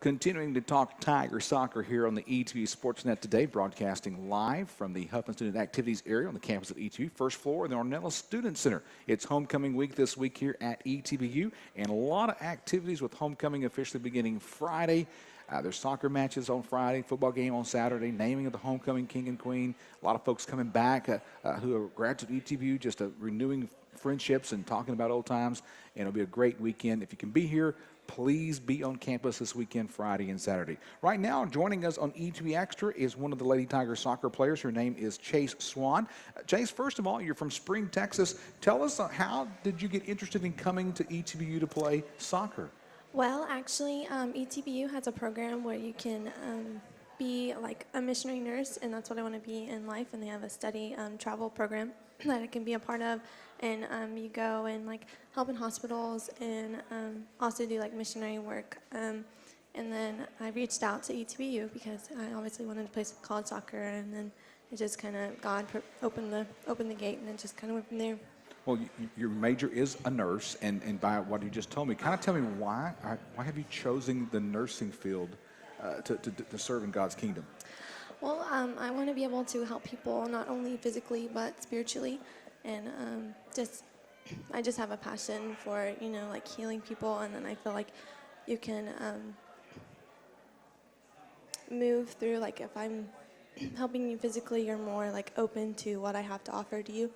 Continuing to talk Tiger soccer here on the ETBU Sportsnet today, broadcasting live from the Huffman Student Activities area on the campus of ETBU, first floor in the Ornella Student Center. It's homecoming week this week here at ETBU, and a lot of activities with homecoming officially beginning Friday. There's soccer matches on Friday, football game on Saturday, naming of the homecoming king and queen. A lot of folks coming back who are graduates of ETBU, just renewing friendships and talking about old times. And it'll be a great weekend. If you can be here, please be on campus this weekend, Friday and Saturday. Right now, joining us on ETB Extra is one of the Lady Tiger soccer players. Her name is Chase Swann. Chase, first of all, you're from Spring, Texas. Tell us, how did you get interested in coming to ETBU to play soccer? Well, actually, ETBU has a program where you can be like a missionary nurse, and that's what I want to be in life. And they have a study travel program that I can be a part of, and you go and like help in hospitals and also do like missionary work. And then I reached out to ETBU because I obviously wanted to play some college soccer, and then it just kind of God opened the gate, and it just kind of went from there. Well, your major is a nurse, and by what you just told me, kind of tell me why have you chosen the nursing field to serve in God's kingdom? Well, I want to be able to help people not only physically but spiritually, and I just have a passion for like healing people, and then I feel like you can move through, like if I'm helping you physically, you're more like open to what I have to offer to you.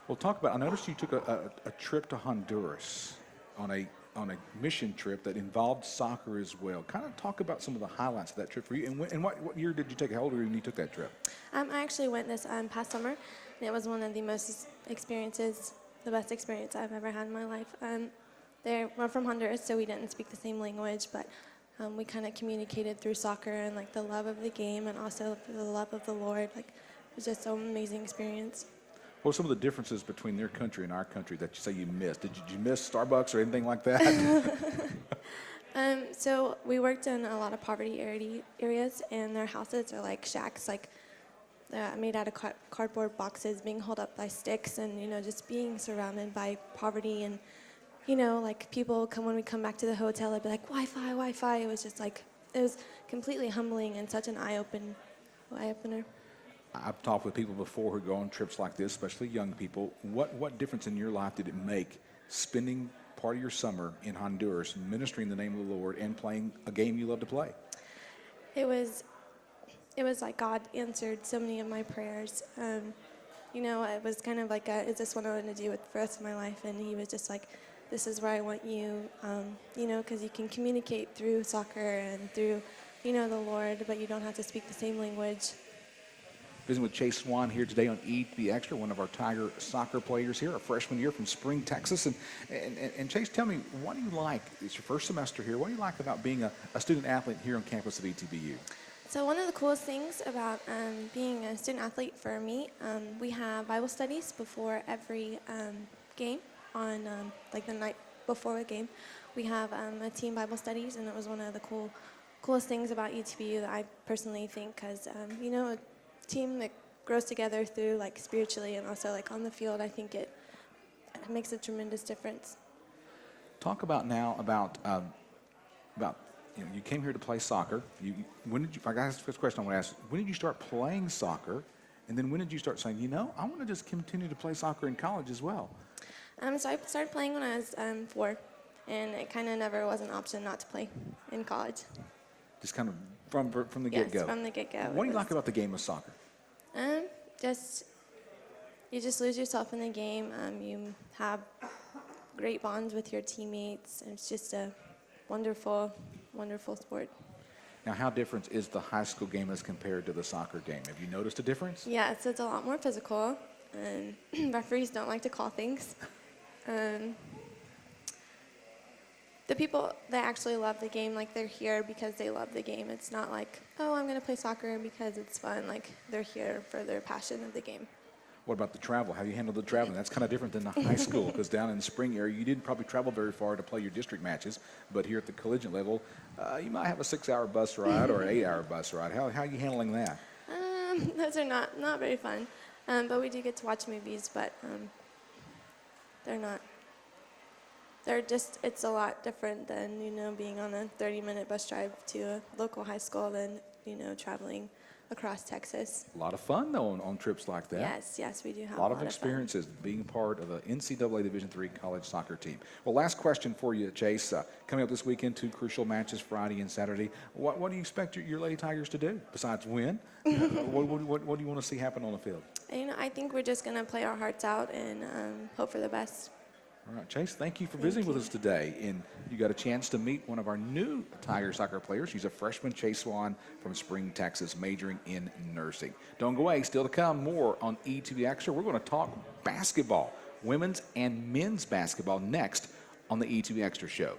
Well, talk about, I noticed you took a trip to Honduras on a mission trip that involved soccer as well. Kind of talk about some of the highlights of that trip for you. And what year did you take? How old were you when you took that trip? I actually went this past summer, and it was one of the best experience I've ever had in my life. We're from Honduras, so we didn't speak the same language, but we kind of communicated through soccer and like the love of the game and also the love of the Lord. Like, it was just an amazing experience. What are some of the differences between their country and our country that you say you missed? Did you miss Starbucks or anything like that? So we worked in a lot of poverty areas, and their houses are like shacks, like made out of cardboard boxes, being held up by sticks, and just being surrounded by poverty. And like people when we come back to the hotel, they'd be like, Wi-Fi. It was just like, it was completely humbling and such an eye opener. I've talked with people before who go on trips like this, especially young people. What difference in your life did it make spending part of your summer in Honduras, ministering the name of the Lord, and playing a game you love to play? It was like God answered so many of my prayers. It was kind of like, is this what I want to do with the rest of my life? And He was just like, this is where I want you, because you can communicate through soccer and through, the Lord, but you don't have to speak the same language. Visiting with Chase Swann here today on ETB Extra, one of our Tiger soccer players here, a freshman year from Spring, Texas. And Chase, tell me, what do you like? It's your first semester here. What do you like about being a student athlete here on campus of ETBU? So one of the coolest things about being a student athlete for me, we have Bible studies before every game on like the night before a game. We have a team Bible studies, and it was one of the coolest things about ETBU that I personally think, because a team that grows together through like spiritually and also like on the field, I think it makes a tremendous difference. Talk about now about you came here to play soccer. I got this question I want to ask. When did you start playing soccer, and then when did you start saying, I want to just continue to play soccer in college as well? So I started playing when I was 4, and it kind of never was an option not to play in college. Just kind of from the get-go? Yes, from the get-go. What do you like about the game of soccer? You just lose yourself in the game. You have great bonds with your teammates. It's just a wonderful, wonderful sport. Now, how different is the high school game as compared to the soccer game? Have you noticed a difference? Yeah, so it's a lot more physical, and referees don't like to call things. The people that actually love the game, like, they're here because they love the game. It's not like, oh, I'm going to play soccer because it's fun. Like, they're here for their passion of the game. What about the travel? How do you handle the traveling? That's kind of different than the high school, because down in the spring area, you didn't probably travel very far to play your district matches. But here at the collegiate level, you might have a 6-hour bus ride or an 8-hour bus ride. How are you handling that? Those are not very fun. But we do get to watch movies, but they're not it's a lot different than, being on a 30-minute bus drive to a local high school than, traveling across Texas. A lot of fun, though, on trips like that. Yes, we do have A lot of fun. experiences being part of an NCAA Division III college soccer team. Well, last question for you, Chase. Coming up this weekend, 2 crucial matches, Friday and Saturday. What do you expect your Lady Tigers to do besides win? What do you want to see happen on the field? I think we're just going to play our hearts out and hope for the best. All right, Chase, thank you for visiting with us today. And you got a chance to meet one of our new Tiger soccer players. She's a freshman, Chase Swann from Spring, Texas, majoring in nursing. Don't go away. Still to come, more on ETBU Extra. We're going to talk basketball, women's and men's basketball, next on the ETBU Extra show.